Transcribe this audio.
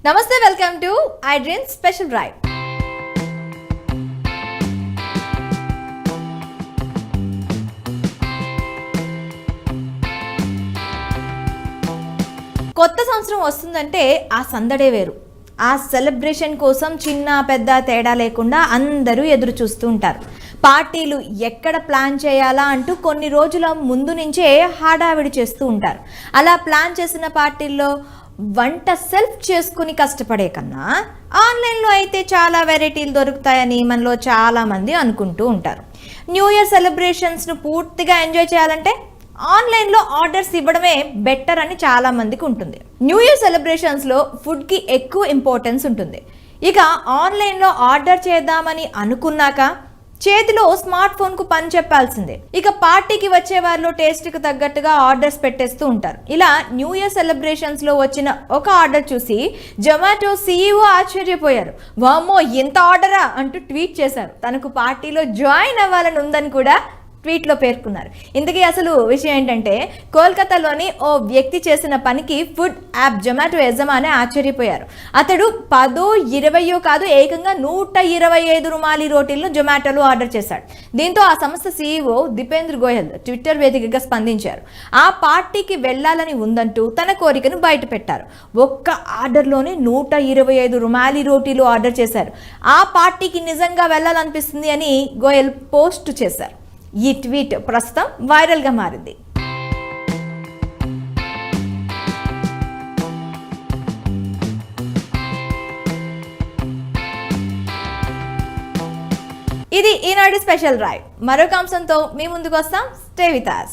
నమస్తే, welcome to iDream special drive. కొత్త సంవత్సరం వస్తుందంటే ఆ సందడే వేరు. ఆ సెలబ్రేషన్ కోసం చిన్న పెద్ద తేడా లేకుండా అందరూ ఎదురు చూస్తూ ఉంటారు. పార్టీలు ఎక్కడ ప్లాన్ చేయాలా అంటూ కొన్ని రోజుల ముందు నుంచే హడావిడి చేస్తూ ఉంటారు. అలా ప్లాన్ చేసిన పార్టీల్లో వంట సెల్ఫ్ చేసుకుని కష్టపడే కన్నా ఆన్లైన్లో అయితే చాలా వెరైటీలు దొరుకుతాయని మనలో చాలామంది అనుకుంటూ ఉంటారు. న్యూ ఇయర్ సెలబ్రేషన్స్ను పూర్తిగా ఎంజాయ్ చేయాలంటే ఆన్లైన్లో ఆర్డర్స్ ఇవ్వడమే బెటర్ అని చాలా మందికి ఉంటుంది. న్యూ ఇయర్ సెలబ్రేషన్స్లో ఫుడ్కి ఎక్కువ ఇంపార్టెన్స్ ఉంటుంది. ఇక ఆన్లైన్లో ఆర్డర్ చేద్దామని అనుకున్నాక చేతిలో స్మార్ట్ ఫోన్కు పని చెప్పాల్సిందే. ఇక పార్టీకి వచ్చే వారిలో టేస్ట్కి తగ్గట్టుగా ఆర్డర్స్ పెట్టేస్తూ ఉంటారు. ఇలా న్యూ ఇయర్ సెలబ్రేషన్స్లో వచ్చిన ఒక ఆర్డర్ చూసి జొమాటో CEO ఆశ్చర్యపోయారు. వామ్మో, ఇంత ఆర్డరా అంటూ ట్వీట్ చేశారు. తనకు పార్టీలో జాయిన్ అవ్వాలని ఉందని కూడా ట్వీట్లో పేర్కొన్నారు. ఇందుకే అసలు విషయం ఏంటంటే, కోల్కతాలోని ఓ వ్యక్తి చేసిన పనికి ఫుడ్ యాప్ జొమాటో యజమాని ఆశ్చర్యపోయారు. అతడు 10-20 కాదు, ఏకంగా 125 రుమాలి రోటీలను జొమాటోలో ఆర్డర్ చేశాడు. దీంతో ఆ సంస్థ CEO దీపేంద్ర గోయల్ ట్విట్టర్ వేదికగా స్పందించారు. ఆ పార్టీకి వెళ్లాలని ఉందంటూ తన కోరికను బయట పెట్టారు. ఒక్క ఆర్డర్లోనే 125 రుమాలి రోటీలు ఆర్డర్ చేశారు. ఆ పార్టీకి నిజంగా వెళ్లాలనిపిస్తుంది అని గోయల్ పోస్ట్ చేశారు. ఈ ట్వీట్ ప్రస్తుతం వైరల్గా మారింది. ఇది ఈనాడు స్పెషల్ డ్రైవ్. మరొక అంశంతో మీ ముందుకు వస్తాం. Stay with us.